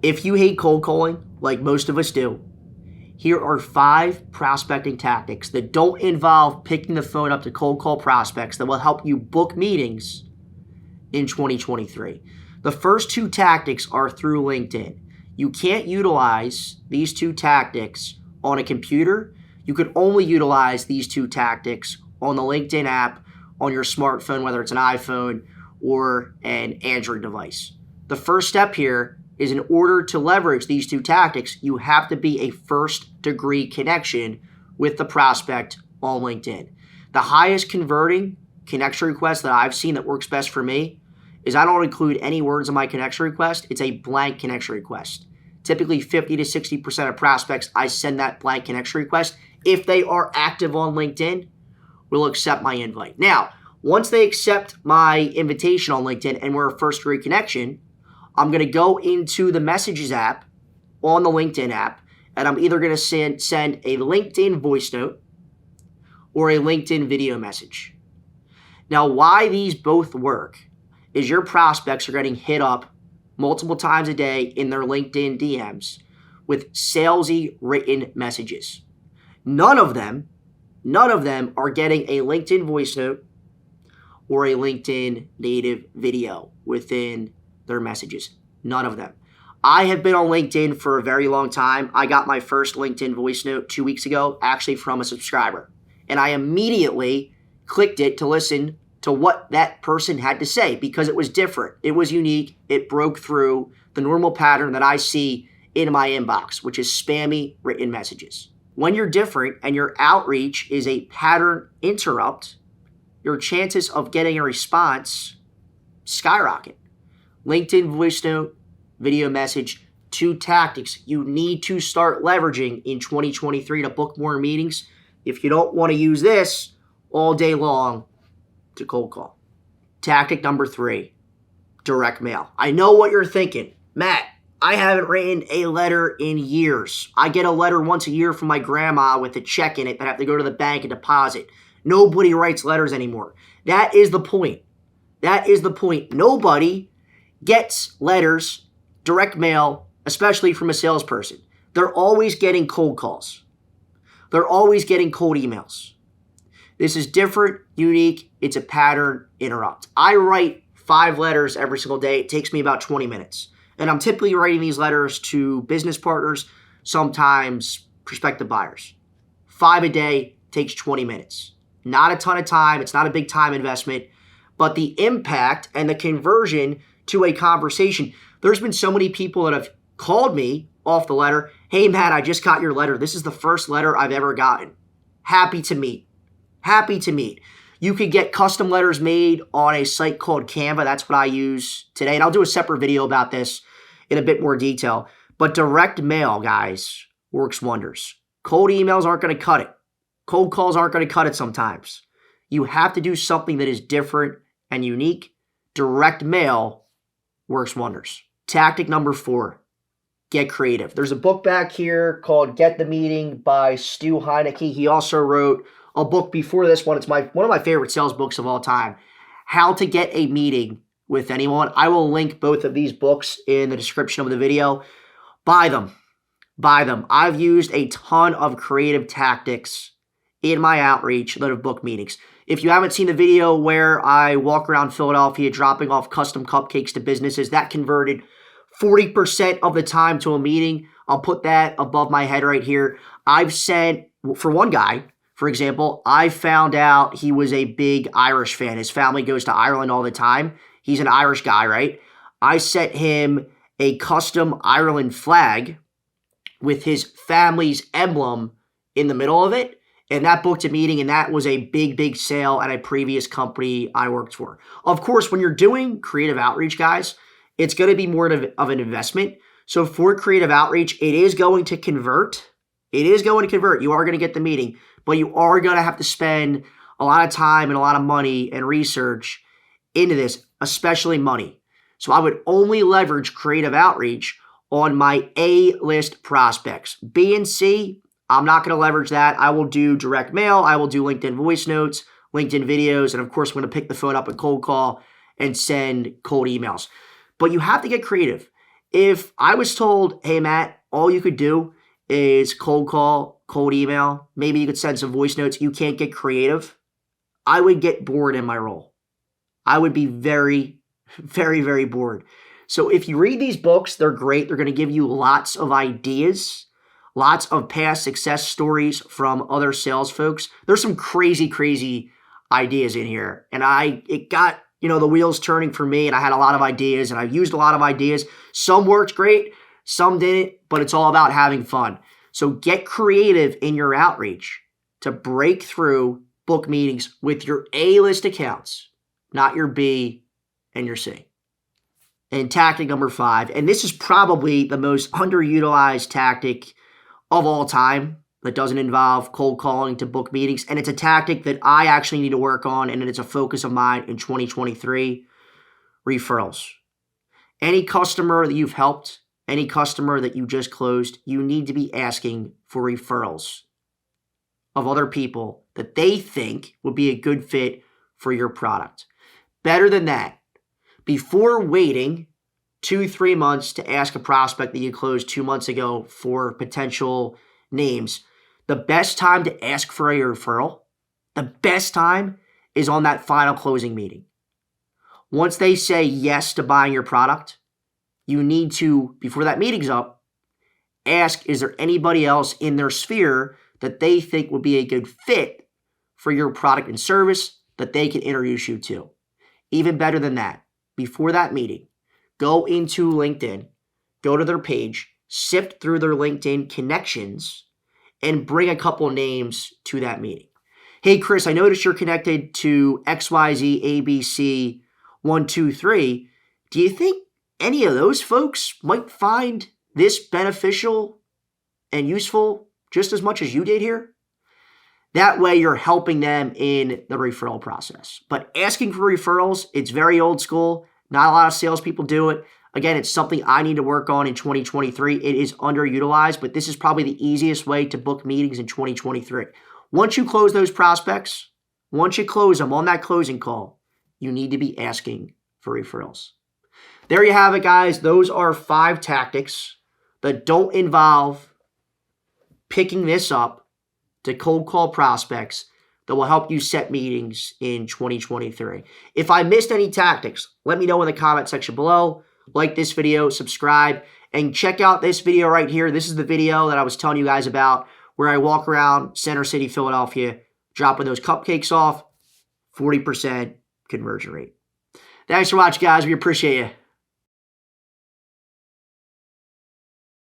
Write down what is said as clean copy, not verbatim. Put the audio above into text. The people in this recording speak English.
If you hate cold calling, like most of us do, here are 5 prospecting tactics that don't involve picking the phone up to cold call prospects that will help you book meetings in 2023. The first 2 tactics are through LinkedIn. You can't utilize these 2 tactics on a computer. You could only utilize these 2 tactics on the LinkedIn app on your smartphone, whether it's an iPhone or an Android device. The first step here is, in order to leverage these 2 tactics, you have to be a first-degree connection with the prospect on LinkedIn. The highest converting connection request that I've seen that works best for me is I don't include any words in my connection request. It's a blank connection request. Typically 50 to 60% of prospects, I send that blank connection request. If they are active on LinkedIn, will accept my invite. Now, once they accept my invitation on LinkedIn and we're a first-degree connection, I'm going to go into the Messages app on the LinkedIn app, and I'm either going to send a LinkedIn voice note or a LinkedIn video message. Now, why these both work is your prospects are getting hit up multiple times a day in their LinkedIn DMs with salesy written messages. None of them are getting a LinkedIn voice note or a LinkedIn native video within their messages. None of them. I have been on LinkedIn for a very long time. I got my first LinkedIn voice note 2 weeks ago, actually from a subscriber. And I immediately clicked it to listen to what that person had to say because it was different. It was unique. It broke through the normal pattern that I see in my inbox, which is spammy written messages. When you're different and your outreach is a pattern interrupt, your chances of getting a response skyrocket. LinkedIn voice note, video message, 2 tactics you need to start leveraging in 2023 to book more meetings if you don't want to use this all day long to cold call. Tactic number 3, direct mail. I know what you're thinking. Matt, I haven't written a letter in years. I get a letter once a year from my grandma with a check in it that I have to go to the bank and deposit. Nobody writes letters anymore. That is the point. That is the point. Nobody gets letters, direct mail, especially from a salesperson. They're always getting cold calls. They're always getting cold emails. This is different, unique. It's a pattern interrupt. I write 5 letters every single day. It takes me about 20 minutes. And I'm typically writing these letters to business partners, sometimes prospective buyers. 5 a day takes 20 minutes. Not a ton of time. It's not a big time investment. But the impact and the conversion to a conversation. There's been so many people that have called me off the letter. Hey, Matt, I just got your letter. This is the first letter I've ever gotten. Happy to meet. Happy to meet. You could get custom letters made on a site called Canva. That's what I use today. And I'll do a separate video about this in a bit more detail. But direct mail, guys, works wonders. Cold emails aren't going to cut it. Cold calls aren't going to cut it sometimes. You have to do something that is different and unique. Direct mail works wonders. Tactic number 4, get creative. There's a book back here called Get the Meeting by Stu Heinecke. He also wrote a book before this one. It's one of my favorite sales books of all time, How to Get a Meeting with Anyone. I will link both of these books in the description of the video. Buy them. Buy them. I've used a ton of creative tactics in my outreach that have booked meetings. If you haven't seen the video where I walk around Philadelphia dropping off custom cupcakes to businesses, that converted 40% of the time to a meeting. I'll put that above my head right here. I've sent, for one guy, for example, I found out he was a big Irish fan. His family goes to Ireland all the time. He's an Irish guy, right? I sent him a custom Ireland flag with his family's emblem in the middle of it. And that booked a meeting, and that was a big, big sale at a previous company I worked for. Of course, when you're doing creative outreach, guys, it's going to be more of an investment. So for creative outreach, it is going to convert. It is going to convert. You are going to get the meeting, but you are going to have to spend a lot of time and a lot of money and research into this, especially money. So I would only leverage creative outreach on my A-list prospects. B and C, I'm not going to leverage that. I will do direct mail. I will do LinkedIn voice notes, LinkedIn videos, and of course, I'm going to pick the phone up and cold call and send cold emails. But you have to get creative. If I was told, hey, Matt, all you could do is cold call, cold email, maybe you could send some voice notes, you can't get creative, I would get bored in my role. I would be very, very, very bored. So if you read these books, they're great. They're going to give you lots of ideas, lots of past success stories from other sales folks. There's some crazy, crazy ideas in here. And it got, the wheels turning for me, and I had a lot of ideas, and I've used a lot of ideas. Some worked great, some didn't, but it's all about having fun. So get creative in your outreach to break through book meetings with your A-list accounts, not your B and your C. And tactic number 5, and this is probably the most underutilized tactic of all time that doesn't involve cold calling to book meetings, and it's a tactic that I actually need to work on, and it's a focus of mine in 2023, referrals. Any customer that you've helped, any customer that you just closed, you need to be asking for referrals of other people that they think would be a good fit for your product. Better than that, before waiting 2-3 months to ask a prospect that you closed 2 months ago for potential names, the best time to ask for a referral, the best time is on that final closing meeting. Once they say yes to buying your product, you need to, before that meeting's up, ask, is there anybody else in their sphere that they think would be a good fit for your product and service that they can introduce you to? Even better than that, before that meeting, go into LinkedIn, go to their page, sift through their LinkedIn connections, and bring a couple names to that meeting. Hey, Chris, I noticed you're connected to XYZ ABC 123. Do you think any of those folks might find this beneficial and useful just as much as you did here? That way you're helping them in the referral process. But asking for referrals, it's very old school. Not a lot of salespeople do it. Again, it's something I need to work on in 2023. It is underutilized, but this is probably the easiest way to book meetings in 2023. Once you close those prospects, once you close them on that closing call, you need to be asking for referrals. There you have it, guys. Those are 5 tactics that don't involve picking this up to cold call prospects that will help you set meetings in 2023. If I missed any tactics, let me know in the comment section below. Like this video, subscribe, and check out this video right here. This is the video that I was telling you guys about where I walk around Center City, Philadelphia, dropping those cupcakes off, 40% conversion rate. Thanks for watching, guys. We appreciate you.